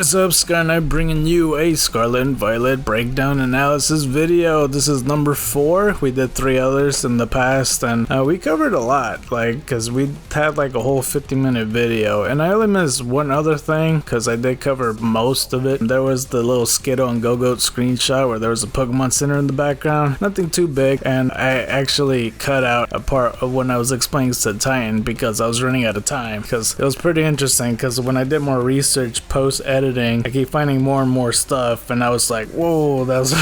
What is up, Skynet, bringing you a Scarlet and Violet breakdown analysis video. This is number 4. We did 3 others in the past, and we covered a lot, because we had like a whole 50-minute video, and I only missed one other thing, because I did cover most of it. There was the little Skittle and Go-Goat screenshot where there was a Pokemon Center in the background, nothing too big, and I actually cut out a part of when I was explaining Titan because I was running out of time, because it was pretty interesting, because when I did more research post-editing, I keep finding more and more stuff, and I was like, whoa, that was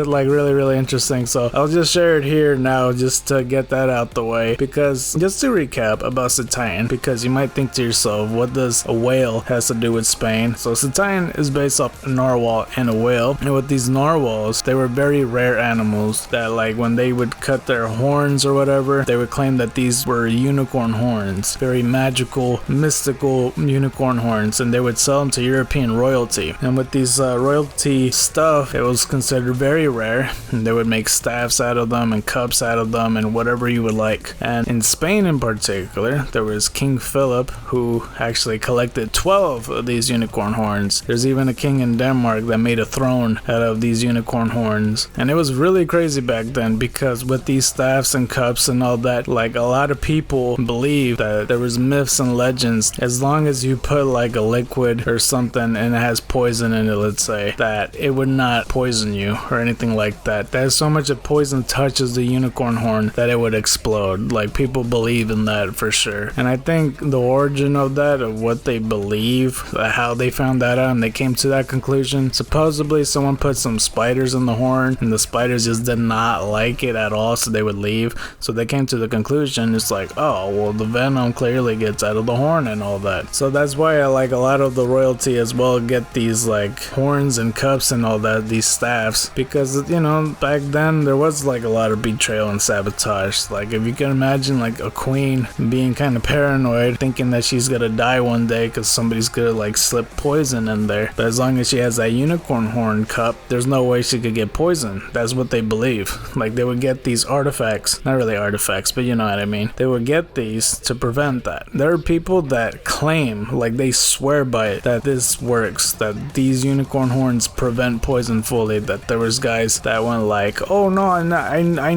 like really interesting. So I'll just share it here now just to get that out the way, because just to recap about Titan, because you might think to yourself, what does a whale has to do with Spain? So Titan is based off a narwhal and a whale, and with these narwhals, they were very rare animals that, like, when they would cut their horns or whatever, they would claim that these were unicorn horns, very magical, mystical unicorn horns, and they would sell them to European royalty. And with these royalty stuff, it was considered very rare, and they would make staffs out of them and cups out of them and whatever you would like. And in Spain in particular, there was King Philip, who actually collected 12 of these unicorn horns. There's even a king in Denmark that made a throne out of these unicorn horns, and it was really crazy back then, because with these staffs and cups and all that, like, a lot of people believe that there was myths and legends, as long as you put like a liquid or something and it has poison in it, let's say, that it would not poison you or anything like that. There's so much of poison touches the unicorn horn that it would explode. Like, people believe in that for sure. And I think the origin of that, of what they believe, how they found that out and they came to that conclusion, supposedly someone put some spiders in the horn and the spiders just did not like it at all, so they would leave. So they came to the conclusion, it's like, oh, well, the venom clearly gets out of the horn and all that. So that's why I like a lot of the royalty as well get these like horns and cups and all that, these staffs, because, you know, back then there was like a lot of betrayal and sabotage. Like, if you can imagine like a queen being kind of paranoid, thinking that she's gonna die one day because somebody's gonna like slip poison in there, but as long as she has that unicorn horn cup, there's no way she could get poisoned. That's what they believe. Like, they would get these artifacts, not really artifacts, but you know what I mean, they would get these to prevent that. There are people that claim, like they swear by it, that this works, that these unicorn horns prevent poison fully, that there was guys that went like, oh no, I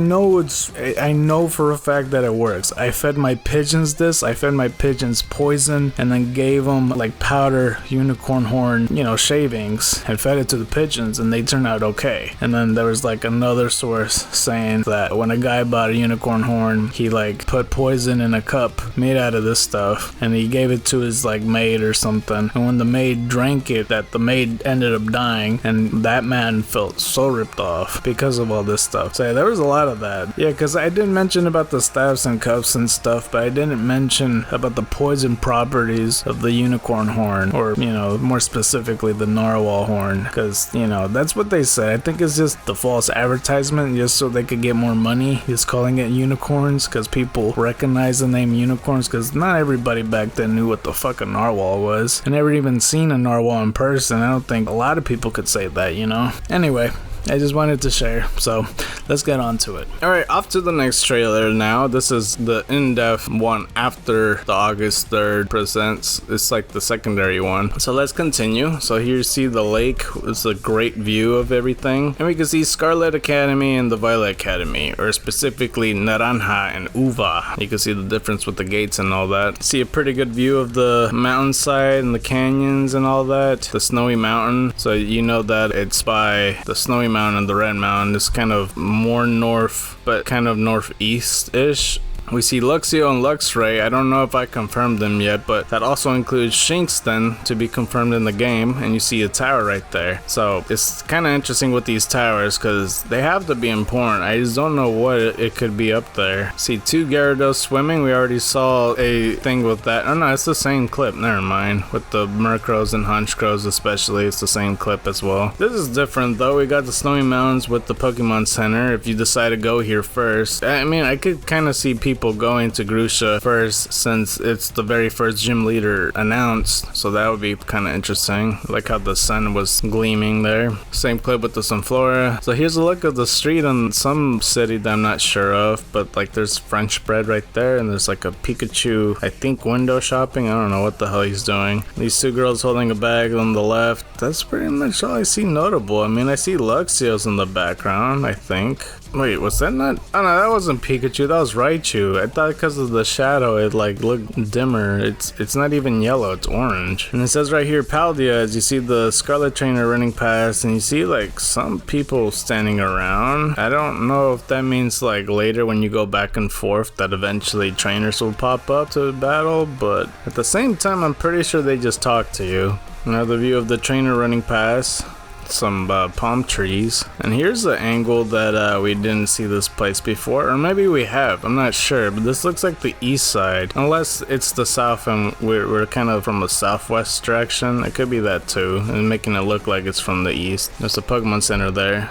know for a fact that it works. I fed my pigeons this, I fed my pigeons poison and then gave them like powder unicorn horn, you know, shavings, and fed it to the pigeons and they turned out okay. And then there was like another source saying that when a guy bought a unicorn horn, he like put poison in a cup made out of this stuff and he gave it to his like maid or something, and when the maid drank it, that the maid ended up dying, and that man felt so ripped off because of all this stuff. So yeah, there was a lot of that. Yeah, because I didn't mention about the staffs and cups and stuff, but I didn't mention about the poison properties of the unicorn horn, or, you know, more specifically the narwhal horn, because, you know, that's what they say. I think it's just the false advertisement just so they could get more money, just calling it unicorns, because people recognize the name unicorns, because not everybody back then knew what the fuck a narwhal was. I never even seen a narwhal in person. I don't think a lot of people could say that, you know? Anyway, I just wanted to share, so let's get on to it. Alright, off to the next trailer now. This is the in-depth one after the August 3rd presents. It's like the secondary one. So let's continue. So here you see the lake. It's a great view of everything. And we can see Scarlet Academy and the Violet Academy, or specifically Naranja and Uva. You can see the difference with the gates and all that. See a pretty good view of the mountainside and the canyons and all that. The Snowy Mountain. So you know that it's by the Snowy Mountain and the Red Mountain. Is kind of more north, but kind of northeast-ish. We see Luxio and Luxray. I don't know if I confirmed them yet, but that also includes Shinxton to be confirmed in the game, and you see a tower right there. So it's kind of interesting with these towers, because they have to be important. I just don't know what it could be up there. See 2 Gyarados swimming. We already saw a thing with that. Oh no, it's the same clip. Never mind. With the Murkrows and Honchkrows especially, it's the same clip as well. This is different though. We got the Snowy Mountains with the Pokemon Center. If you decide to go here first, I mean, I could kind of see people people going to Grusha first, since it's the very first gym leader announced, so that would be kind of interesting. Like how the sun was gleaming there. Same clip with the Sunflora. So here's a look of the street in some city that I'm not sure of, but like there's French bread right there, and there's like a Pikachu, I think, window shopping. I don't know what the hell he's doing. These two girls holding a bag on the left. That's pretty much all I see notable. I mean, I see Luxio's in the background, I think. Wait, was that not? Oh no, that wasn't Pikachu, that was Raichu. I thought because of the shadow it like looked dimmer. It's not even yellow, it's orange. And it says right here, Paldea, as you see the Scarlet Trainer running past, and you see like some people standing around. I don't know if that means like later when you go back and forth that eventually trainers will pop up to battle, but at the same time I'm pretty sure they just talk to you. Another view of the trainer running past. Some palm trees, and here's the angle that we didn't see this place before, or maybe we have, I'm not sure, but this looks like the east side, unless it's the south and we're kind of from the southwest direction. It could be that too, and making it look like it's from the east. There's a Pokemon Center there.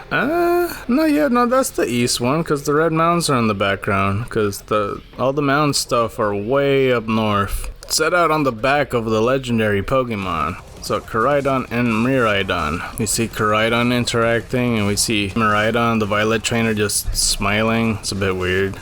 No, that's the east one, because the red mountains are in the background, because all the mountain stuff are way up north. Set out on the back of the legendary Pokemon. So Koraidon and Miraidon. We see Koraidon interacting, and we see Miraidon, the Violet Trainer, just smiling. It's a bit weird.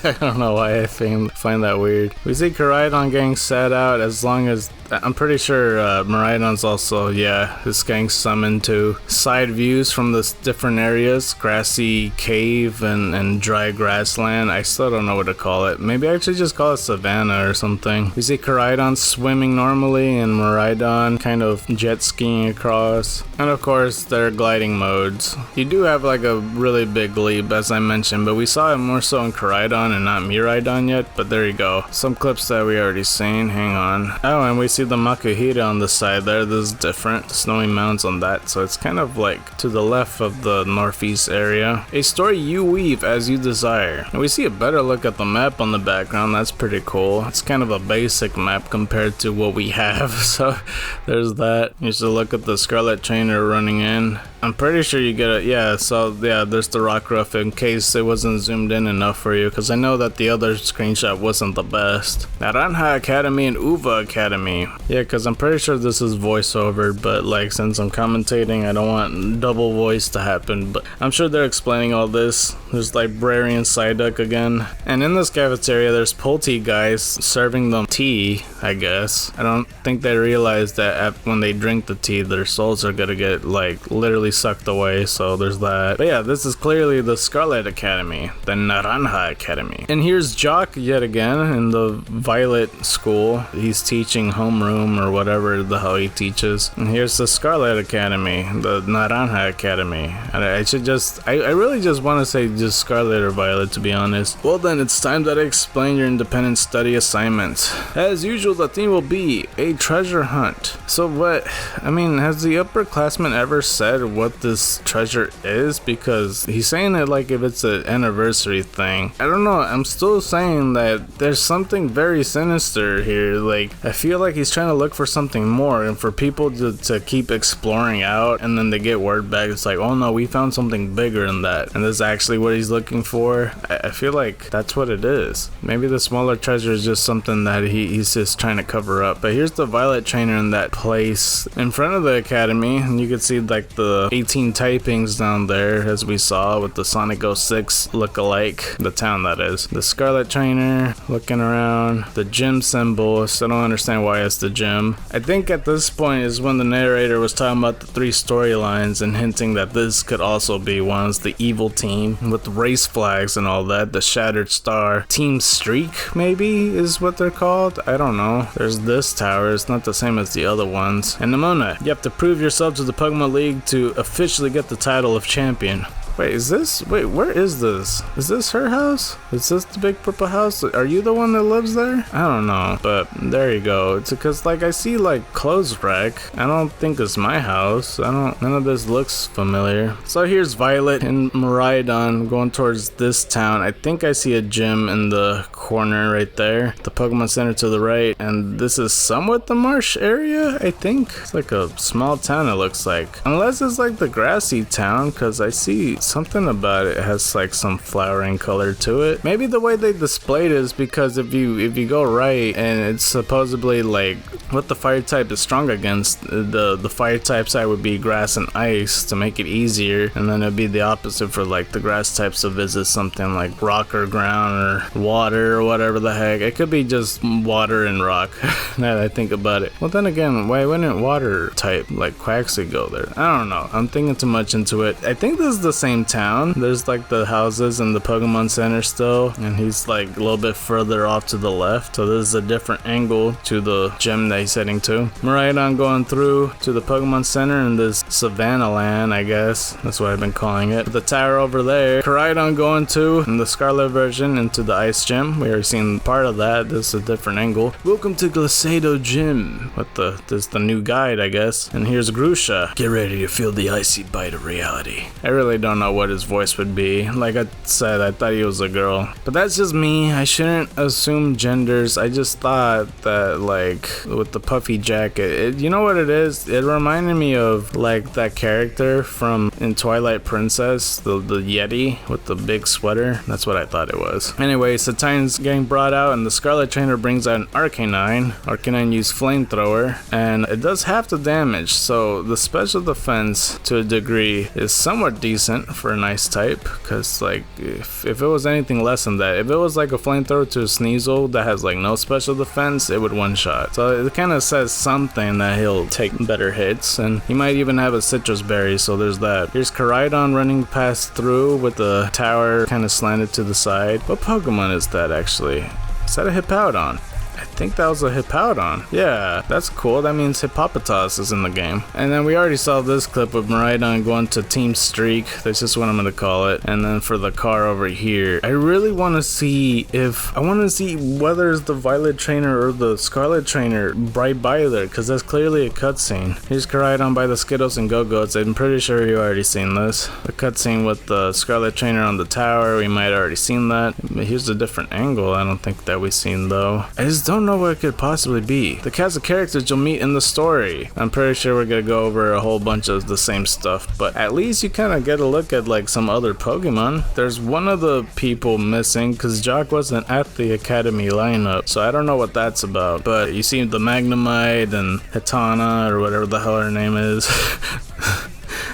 I don't know why I find that weird. We see Koraidon getting set out, as long as I'm pretty sure Miraidon's also, yeah, is getting summoned to. Side views from the different areas, grassy cave and dry grassland. I still don't know what to call it. Maybe I should just call it Savannah or something. We see Koraidon swimming normally, and Miraidon kind of jet skiing across. And of course, their gliding modes. You do have like a really big leap, as I mentioned, but we saw it more so in Koraidon and not Miraidon yet, but there you go. Some clips that we already seen, hang on. Oh, and we see the Makuhita on the side there. This is different, snowy mountains on that, so it's kind of like to the left of the northeast area. A story you weave as you desire. And we see a better look at the map on the background. That's pretty cool. It's kind of a basic map compared to what we have, so there's that. You should look at the Scarlet Trainer running in. I'm pretty sure you get it. Yeah, so yeah, there's the Rockruff in case it wasn't zoomed in enough for you, because I know that the other screenshot wasn't the best. Naranja Academy and Uva Academy. Yeah, because I'm pretty sure this is voiceover, but like since I'm commentating, I don't want double voice to happen, but I'm sure they're explaining all this. There's Librarian Psyduck again. And in this cafeteria, there's Pulte guys serving them tea, I guess. I don't think they realize that when they drink the tea, their souls are gonna get like literally sucked away, so there's that. But yeah, this is clearly the Scarlet Academy, the Naranja Academy. And here's Jock yet again in the Violet school. He's teaching homeroom or whatever the hell he teaches. And here's the Scarlet Academy, the Naranja Academy. And I really just want to say just Scarlet or Violet, to be honest. Well then, it's time that I explain your independent study assignment. As usual, the theme will be a treasure hunt. So what, I mean, has the upperclassman ever said what this treasure is? Because he's saying it like if it's an anniversary thing. I don't know, I'm still saying that there's something very sinister here. Like, I feel like he's trying to look for something more, and for people to keep exploring out, and then they get word back, it's like, oh no, we found something bigger than that, and this is actually what he's looking for. I feel like that's what it is. Maybe the smaller treasure is just something that he's just trying to cover up. But here's the Violet Trainer in that place in front of the academy, and you can see like the 18 typings down there, as we saw with the Sonic 06 look-alike, the town that is. The Scarlet Trainer looking around, the gym symbol. I don't understand why it's the gym. I think at this point is when the narrator was talking about the 3 storylines and hinting that this could also be one. It's the evil team with race flags and all that. The Shattered Star Team Streak, maybe, is what they're called. I don't know. There's this tower. It's not the same as the other ones. And Nimona, you have to prove yourself to the Pokemon League to officially get the title of champion. Wait, where is this? Is this her house? Is this the big purple house? Are you the one that lives there? I don't know, but there you go. It's because like I see like clothes rack. I don't think it's my house. None of this looks familiar. So here's Violet and Miraidon going towards this town. I think I see a gym in the corner right there. The Pokemon Center to the right, and this is somewhat the marsh area, I think. It's like a small town, it looks like. Unless it's like the grassy town, because I see something about it has like some flowering color to it. Maybe the way they displayed it is because if you go right and it's supposedly like what the fire type is strong against, the fire type side would be grass and ice to make it easier, and then it'd be the opposite for like the grass types to visit something like rock or ground or water or whatever the heck. It could be just water and rock now that I think about it. Well, then again, why wouldn't water type like Quaxley go there? I don't know. I'm thinking too much into it. I think this is the same town. There's like the houses and the Pokemon Center still, and he's like a little bit further off to the left. So this is a different angle to the gym that he's heading to. Miraidon going through to the Pokemon Center in this Savannah Land, I guess. That's what I've been calling it. The tower over there. Koraidon going to, in the Scarlet version, into the Ice Gym. We already seen part of that. This is a different angle. Welcome to Glacado Gym. This is the new guide, I guess. And here's Grusha. Get ready to feel the icy bite of reality. I really don't know what his voice would be. Like I said, I thought he was a girl. But that's just me. I shouldn't assume genders. I just thought that, like, with the puffy jacket, you know what it is? It reminded me of, like, that character from in Twilight Princess, the Yeti with the big sweater. That's what I thought it was. Anyway, Satine's getting brought out, and the Scarlet Trainer brings out an Arcanine. Arcanine used Flamethrower, and it does half the damage, so the special defense, to a degree, is somewhat decent for an ice type, because, like, if it was anything less than that, if it was like a Flamethrower to a Sneasel that has, like, no special defense, it would one-shot. So it kind of says something that he'll take better hits, and he might even have a Citrus Berry, so there's that. Here's Koraidon running past through with the tower kind of slanted to the side. What Pokemon is that, actually? Is that a Hippowdon? I think that was a Hippowdon. Yeah, that's cool. That means Hippopotas is in the game. And then we already saw this clip of Miraidon going to Team Streak. That's just what I'm going to call it. And then for the car over here, I really want to see whether it's the Violet Trainer or the Scarlet Trainer right by there, because that's clearly a cutscene. Here's Koraidon by the Skittles and Go-Goats. I'm pretty sure you've already seen this. The cutscene with the Scarlet Trainer on the tower, we might have already seen that. But here's a different angle I don't think that we've seen though. I just don't know what it could possibly be. The cast of characters you'll meet in the story. I'm pretty sure we're gonna go over a whole bunch of the same stuff, but at least you kind of get a look at like some other Pokemon. There's one of the people missing because Jock wasn't at the Academy lineup, so I don't know what that's about. But you see the Magnemite and Hitana or whatever the hell her name is.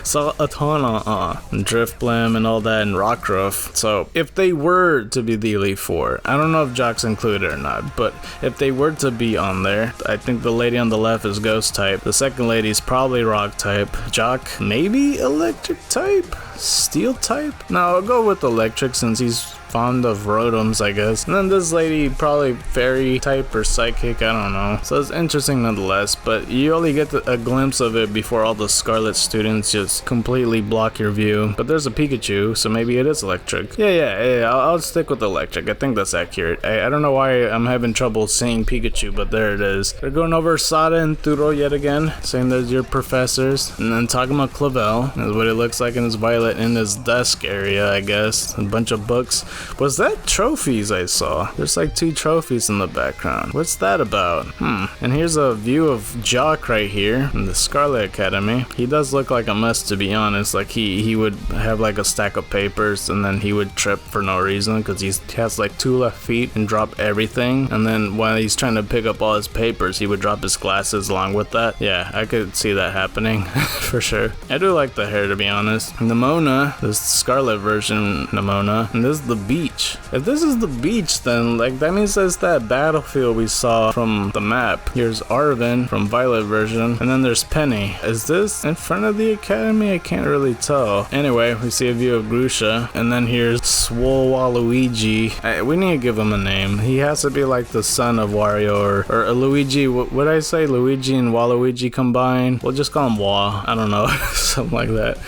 Atana, and Drifblim and all that, and Rockruff. So if they were to be the Elite Four, I don't know if Jock's included or not, but if they were to be on there, I think the lady on the left is Ghost type. The second lady is probably Rock type. Jock, maybe Electric type? Steel type? No, I'll go with Electric since he's fond of Rotoms, I guess. And then this lady probably Fairy type or Psychic, I don't know. So it's interesting nonetheless, but you only get a glimpse of it before all the Scarlet students just completely block your view. But there's a Pikachu, so maybe it is Electric. Yeah, I'll stick with Electric. I think that's accurate. I don't know why I'm having trouble saying Pikachu, but there it is. They're going over Sada and Turo yet again, saying there's your professors. And then talking about Clavel, is what it looks like in his Violet in his desk area, I guess. A bunch of books. Was that trophies I saw? There's like 2 trophies in the background. What's that about? And here's a view of Jock right here in the Scarlet Academy. He does look like a mess, to be honest. Like he would have like a stack of papers and then he would trip for no reason because he has like 2 left feet and drop everything. And then while he's trying to pick up all his papers, he would drop his glasses along with that. Yeah, I could see that happening for sure. I do like the hair, to be honest. Nemona, this Scarlet version Nemona, and this is the beach. If this is the beach, then like that means that's that battlefield we saw from the map. Here's Arvin from Violet version, and then there's Penny. Is this in front of the academy? I can't really tell. Anyway, we see a view of Grusha, and then here's Swole Waluigi. We need to give him a name. He has to be like the son of Wario or Luigi. What would I say? Luigi and Waluigi combined? We'll just call him Wa. I don't know. Something like that.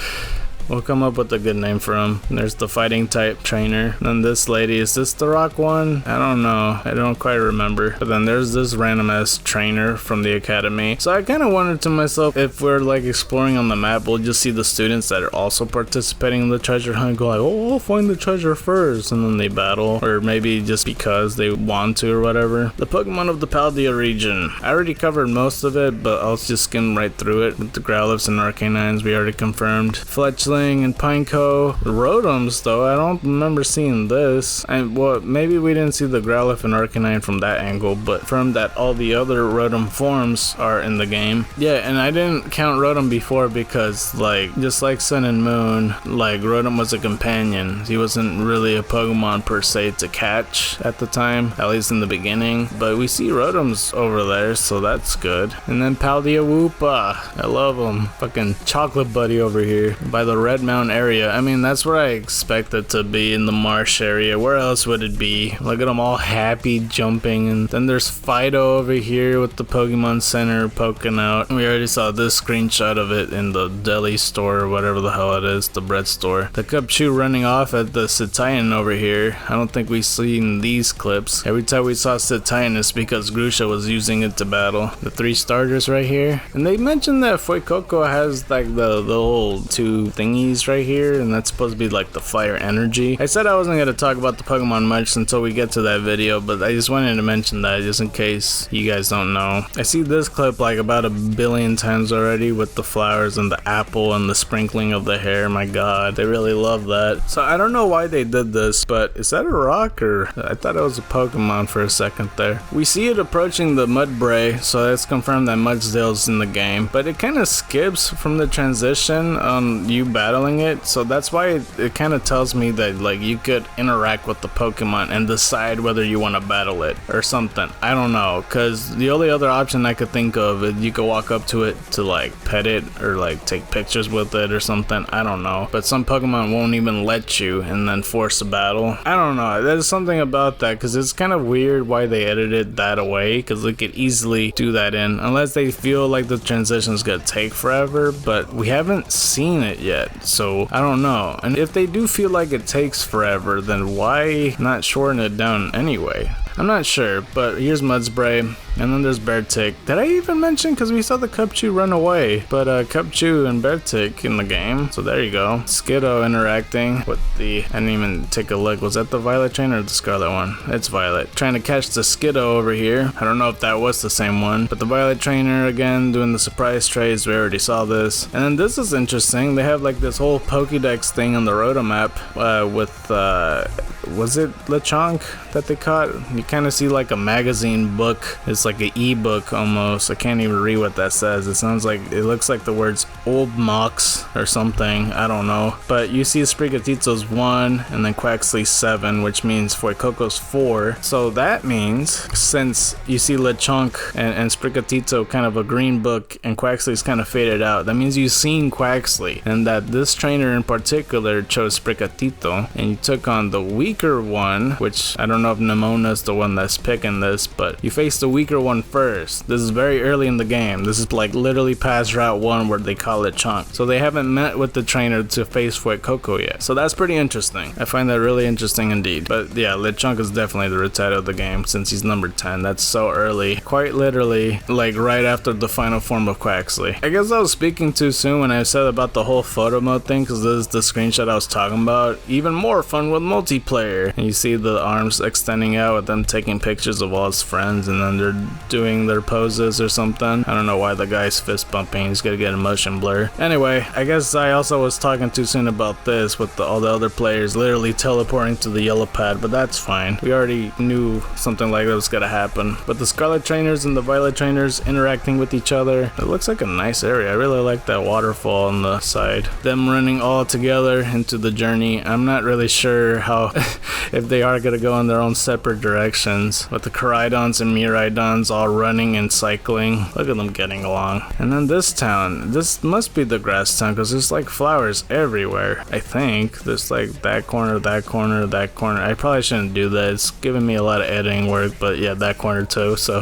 We'll come up with a good name for him. And there's the fighting type trainer. And then this lady, is this the rock one? I don't know. I don't quite remember. But then there's this random ass trainer from the academy. So I kind of wondered to myself, if we're like exploring on the map, we'll just see the students that are also participating in the treasure hunt go like, oh, we'll find the treasure first. And then they battle. Or maybe just because they want to or whatever. The Pokemon of the Paldea region. I already covered most of it, but I'll just skim right through it. With the Growlithe's and Arcanines we already confirmed. Fletchling Starling and Pineco. Rotoms though, I don't remember seeing this. And well, maybe we didn't see the Growlithe and Arcanine from that angle, but from that all the other Rotom forms are in the game. Yeah, and I didn't count Rotom before because like just like Sun and Moon, like Rotom was a companion. He wasn't really a Pokemon per se to catch at the time, at least in the beginning. But we see Rotoms over there, so that's good. And then Paldeawoopa, I love him. Fucking chocolate buddy over here by the Red Mountain area. I mean, that's where I expect it to be, in the marsh area. Where else would it be? Look at them all happy jumping. And then there's Fido over here with the Pokemon Center poking out. We already saw this screenshot of it in the deli store or whatever the hell it is, the bread store. The Cubchoo running off at the Cetian over here. I don't think we've seen these clips. Every time we saw Cetian is because Grusha was using it to battle. The 3 starters right here. And they mentioned that Fuecoco has like the little 2 thingies right here, and that's supposed to be like the fire energy. I said I wasn't going to talk about the Pokemon much until we get to that video, but I just wanted to mention that just in case you guys don't know. I see this clip like about 1 billion times already with the flowers and the apple and the sprinkling of the hair. My god, they really love that. So I don't know why they did this, but is that a rock, or I thought it was a Pokemon for a second there. We see it approaching the Mudbray, so that's confirmed that Mudsdale's in the game, but it kind of skips from the transition on you battling it, so that's why it kind of tells me that like you could interact with the Pokemon and decide whether you want to battle it or something. I don't know, because the only other option I could think of is you could walk up to it to like pet it or like take pictures with it or something. I don't know, but some Pokemon won't even let you and then force a battle. I don't know, there's something about that, because it's kind of weird why they edited that away, because they could easily do that in, unless they feel like the transition's gonna take forever, but we haven't seen it yet, so I don't know. And if they do feel like it takes forever, then why not shorten it down anyway? I'm not sure, but here's Mudspray, and then there's Beartick. Did I even mention, because we saw the Cubchoo run away, but Cubchoo and Beartick in the game, so there you go. Skiddo interacting with the, I didn't even take a look, was that the Violet trainer or the Scarlet one? It's Violet. Trying to catch the Skiddo over here. I don't know if that was the same one, but the Violet trainer again doing the surprise trades, we already saw this. And then this is interesting, they have like this whole Pokédex thing on the Rotom map with, was it Lechonk that they caught? You kind of see like a magazine book. It's like an e-book almost. I can't even read what that says. It sounds like, it looks like the words Old Mox or something. I don't know. But you see Sprigatito's 1 and then Quaxly's 7, which means Fuecoco's 4. So that means since you see Lechonk and Sprigatito kind of a green book and Quaxly's kind of faded out, that means you've seen Quaxly, and that this trainer in particular chose Sprigatito and you took on the weaker one, which I don't know if Nemona's the one that's picking this, but you face the weaker one first. This is very early in the game. This is like literally past Route 1 where they call it Chunk. So they haven't met with the trainer to face Fuecoco yet. So that's pretty interesting. I find that really interesting indeed. But yeah, Lechonk is definitely the Rattata of the game since he's number 10. That's so early. Quite literally, like right after the final form of Quaxly. I guess I was speaking too soon when I said about the whole photo mode thing, because this is the screenshot I was talking about. Even more fun with multiplayer. And you see the arms extending out with them taking pictures of all his friends, and then they're doing their poses or something. I don't know why the guy's fist bumping. He's gonna get a motion blur. Anyway, I guess I also was talking too soon about this with all the other players literally teleporting to the yellow pad, but that's fine. We already knew something like that was gonna happen. But the Scarlet trainers and the Violet trainers interacting with each other, it looks like a nice area. I really like that waterfall on the side. Them running all together into the journey. I'm not really sure how if they are gonna go in their own separate directions, with the Koraidons and Miraidons all running and cycling. Look at them getting along. And then this town, this must be the grass town, because there's like flowers everywhere. I think there's like that corner, that corner, that corner. I probably shouldn't do that. It's giving me a lot of editing work, but yeah, that corner too. So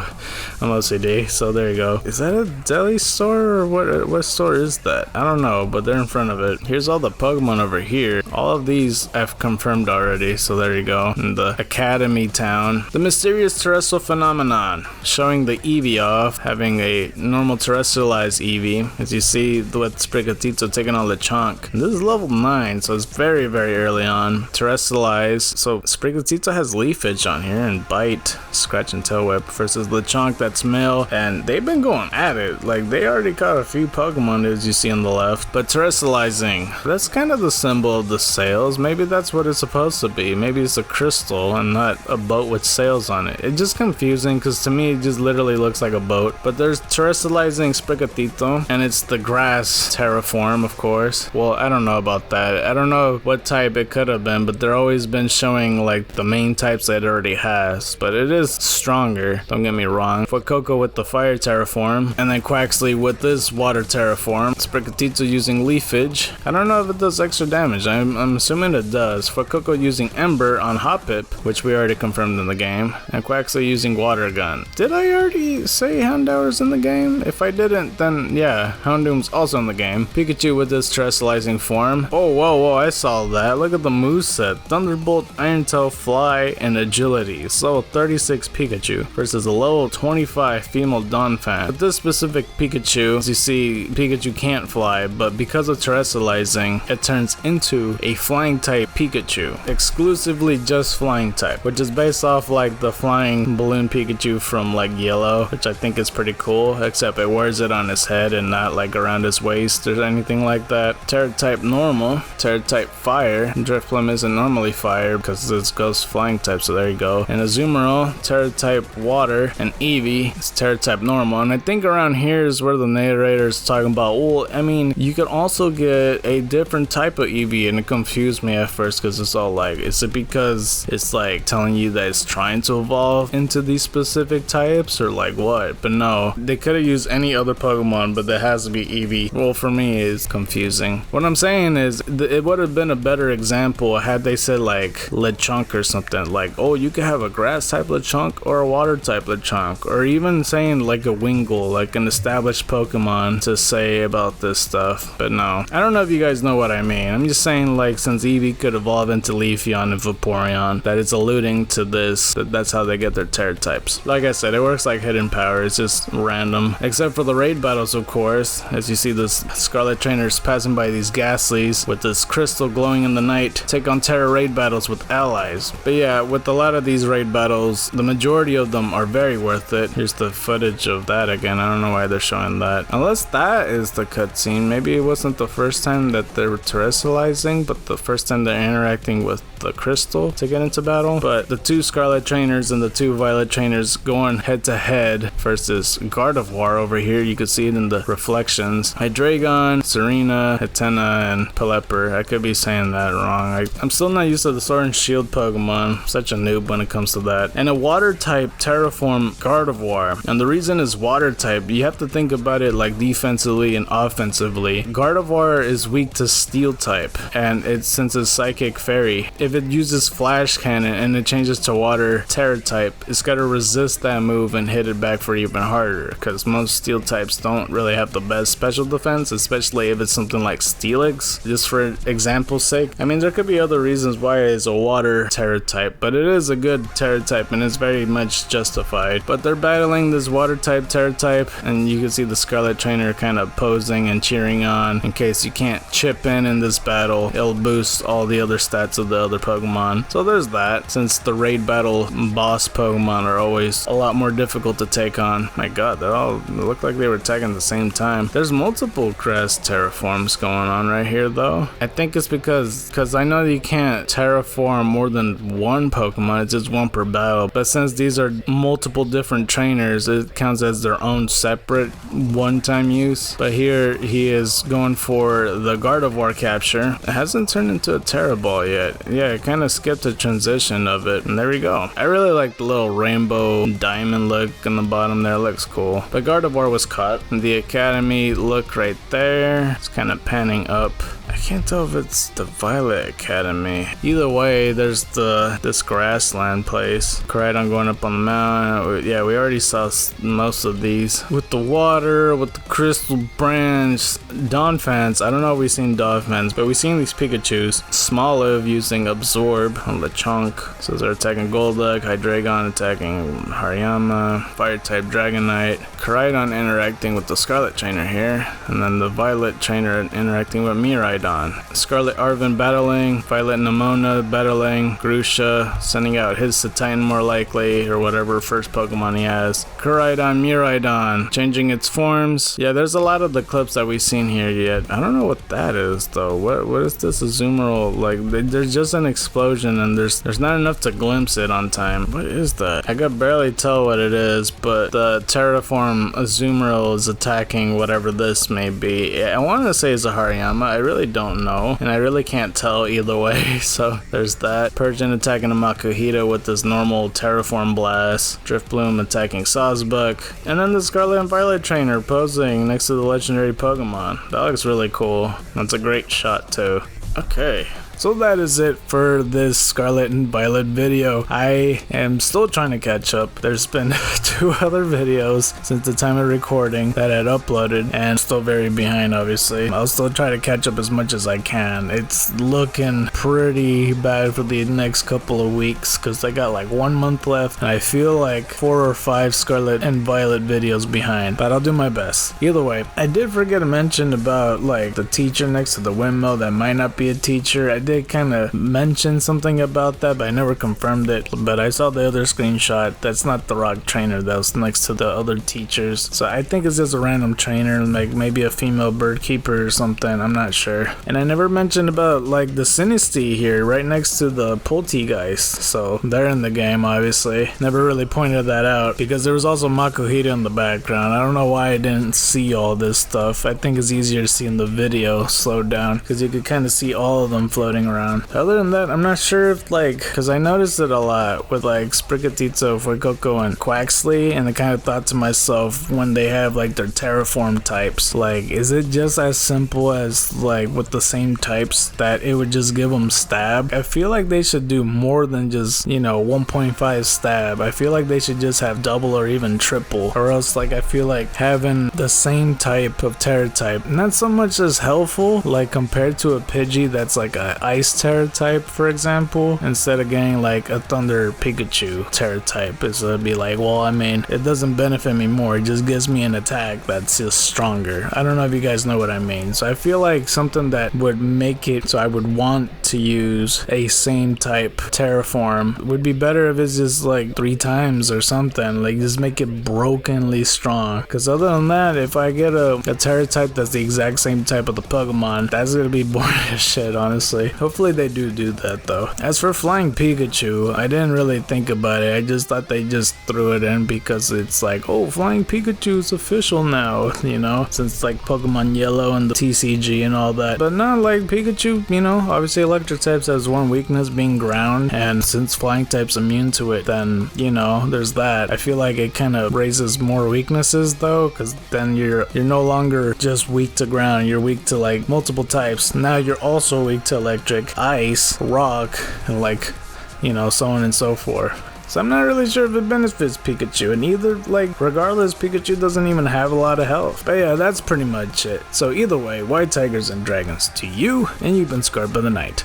I'm OCD. So there you go. Is that a deli store or what store is that? I don't know, but they're in front of it. Here's all the Pokemon over here. All of these I've confirmed already, so there you go. In the Academy Town. The mysterious terrestrial phenomenon, showing the Eevee off, having a normal terrestrialized Eevee. As you see with Sprigatito taking on Lechonk. This is level 9, so it's very, very early on. Terrestrialized, so Sprigatito has Leafage on here, and Bite, Scratch and Tail Whip, versus Lechonk that's male, and they've been going at it. Like, they already caught a few Pokemon as you see on the left. But terrestrializing, that's kind of the symbol of the sails. Maybe that's what it's supposed to be. Maybe it's a crystal and not a boat with sails on it. It's just confusing because to me it just literally looks like a boat. But there's terrestrializing Sprigatito, and it's the grass terraform, of course. Well, I don't know about that. I don't know what type it could have been, but they're always been showing like the main types that it already has. But it is stronger, don't get me wrong. Fuecoco with the fire terraform, and then Quaxley with this water terraform. Sprigatito using Leafage. I don't know if it does extra damage. I'm assuming it does. Fuecoco using Ember on Hoppip, which we already confirmed in the game. And Quaxley using Water Gun. Did I already say Houndour's in the game? If I didn't, then yeah, Houndoom's also in the game. Pikachu with this terrestrializing form. Oh, whoa, I saw that. Look at the moveset. Thunderbolt, Iron Tail, Fly, and Agility. It's level 36 Pikachu versus a level 25 female Donphan. With this specific Pikachu, as you see, Pikachu can't fly, but because of terrestrializing, it turns into a flying type Pikachu. Exclusively just flying type, which is based off like the flying balloon Pikachu from like Yellow, which I think is pretty cool, except it wears it on his head and not like around his waist or anything like that. Terra type normal, Terra type fire. Drifblim isn't normally fire because it's ghost flying type, so there you go. And Azumarill, Terra type water, and Eevee is Terra type normal. And I think around here is where the narrator is talking about, well, I mean, you could also get a different type of Eevee, and it confused me at first because it's all like, is it because it's like telling you that it's trying to evolve into these specific types or like what? But no, they could have used any other Pokemon, but there has to be Eevee. Well, for me, it's confusing. What I'm saying is, it would have been a better example had they said like Lechonk or something, like, oh, you could have a grass type Lechonk or a water type Lechonk, or even saying like a Wingull, like an established Pokemon to say about this stuff. But no, I don't know if you guys know what I mean. I'm just saying, like, since Eevee could evolve into Leafeon and Vaporeon, that it's alluding to this, that's how they get their Terra types. Like I said, it works like hidden power, it's just random. Except for the raid battles, of course. As you see this Scarlet trainers passing by these Ghastlies with this crystal glowing in the night, take on Terra raid battles with allies. But yeah, with a lot of these raid battles, the majority of them are very worth it. Here's the footage of that again. I don't know why they're showing that. Unless that is the cutscene. Maybe it wasn't the first time that they were terrestrializing, but the first time they're interacting with the crystal to get into battle. But the two Scarlet trainers and the two Violet trainers going head to head versus Gardevoir over here. You can see it in the reflections. Hydreigon, Serena, Hatena, and Pelipper. I could be saying that wrong. I'm still not used to the Sword and Shield Pokemon. Such a noob when it comes to that. And a water type terraform Gardevoir. And the reason is water type. You have to think about it like defensively and offensively. Gardevoir is weak to steel type, and since it's Psychic Fairy, if it uses Flash Cannon and it changes to water Terra type, it's got to resist that move and hit it back for even harder, because most steel types don't really have the best special defense, especially if it's something like Steelix. Just for example's sake, I mean, there could be other reasons why it's a water Terra type, but it is a good Terra type and it's very much justified. But they're battling this water type Terra type, and you can see the Scarlet trainer kind of posing and cheering on in case you can't chip in this battle. It'll boost all the other stats of the other Pokemon. So there's that, since the raid battle boss Pokemon are always a lot more difficult to take on. My god, they look like they were tagging at the same time. There's multiple grass terraforms going on right here though. I think it's because I know you can't terraform more than one Pokemon, it's just one per battle. But since these are multiple different trainers, it counts as their own separate one-time use. But here he is going for the Gardevoir capture. It hasn't turned into a Terra Ball yet. Yeah, it kind of skipped the transition of it, and there we go. I really like the little rainbow diamond look in the bottom there, looks cool. But Gardevoir was caught. The Academy look right there, it's kind of panning up. I can't tell if it's the Violet Academy. Either way, there's this grassland place. Koraidon going up on the mountain. Yeah, we already saw most of these. With the water, with the crystal branch. Donphans. I don't know if we've seen Donphans, but we've seen these Pikachus. Smoliv using Absorb on Lechonk. So they're attacking Golduck. Hydreigon attacking Hariyama. Fire-type Dragonite. Koraidon interacting with the Scarlet Trainer here. And then the Violet Trainer interacting with Miraidon. Scarlet Arven battling. Violet Nemona battling. Grusha sending out his Titan more likely, or whatever first Pokemon he has. Koraidon, Miraidon, changing its forms. Yeah, there's a lot of the clips that we've seen here yet. I don't know what that is though. What is this Azumarill? Like, there's just an explosion and there's not enough to glimpse it on time. What is that? I could barely tell what it is, but the Terraform Azumarill is attacking whatever this may be. I want to say it's a Hariyama. I really don't know, and I really can't tell either way. So there's that. Persian attacking a Makuhita with this normal Terraform Blast. Driftbloom attacking Sawsbuck. And then the Scarlet and Violet Trainer posing next to the legendary Pokemon. That looks really cool. That's a great shot too. Okay. So that is it for this Scarlet and Violet video. I am still trying to catch up. There's been 2 other videos since the time of recording that I had uploaded, and still very behind obviously. I'll still try to catch up as much as I can. It's looking pretty bad for the next couple of weeks because I got like 1 month left and I feel like 4 or 5 Scarlet and Violet videos behind, but I'll do my best. Either way, I did forget to mention about like the teacher next to the windmill that might not be a teacher. I did kind of mention something about that, but I never confirmed it. But I saw the other screenshot. That's not the rock trainer that was next to the other teachers. So I think it's just a random trainer, like maybe a female bird keeper or something. I'm not sure. And I never mentioned about like the Sinistea here right next to the Poltegeist. So they're in the game obviously. Never really pointed that out because there was also Makuhita in the background. I don't know why I didn't see all this stuff. I think it's easier to see in the video slowed down because you could kind of see all of them floating around. Other than that, I'm not sure if like, because I noticed it a lot with like Sprigatito, Fuecoco, and Quaxley, and I kind of thought to myself when they have like their Terraform types, like is it just as simple as like with the same types that it would just give them stab? I feel like they should do more than just, you know, 1.5 stab. I feel like they should just have double or even triple, or else like I feel like having the same type of Terra type not so much as helpful like compared to a Pidgey that's like a Ice Terra type, for example, instead of getting like a Thunder Pikachu Terra type. It's be like, well, I mean, it doesn't benefit me more, it just gives me an attack that's just stronger. I don't know if you guys know what I mean. So I feel like something that would make it so I would want to use a same type Terraform would be better if it's just like 3 times or something, like just make it brokenly strong. Because other than that, if I get a Terra type that's the exact same type of the Pokemon, that's gonna be boring as shit, honestly. Hopefully they do that though. As for Flying Pikachu, I didn't really think about it. I just thought they just threw it in because it's like, oh, Flying Pikachu is official now, you know, since like Pokemon Yellow and the TCG and all that. But not like Pikachu, you know, obviously electric types has one weakness being ground, and since flying type's immune to it, then, you know, there's that. I feel like it kind of raises more weaknesses though, because then you're no longer just weak to ground, you're weak to like multiple types. Now you're also weak to electric, ice, rock, and like, you know, so on and so forth. So I'm not really sure if it benefits Pikachu, and either, like, regardless, Pikachu doesn't even have a lot of health. But yeah, that's pretty much it. So either way, white tigers and dragons to you, and you've been scarred by the night.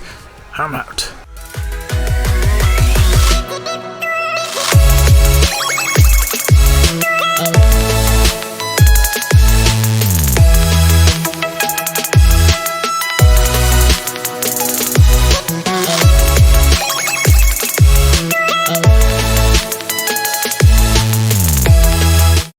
I'm out.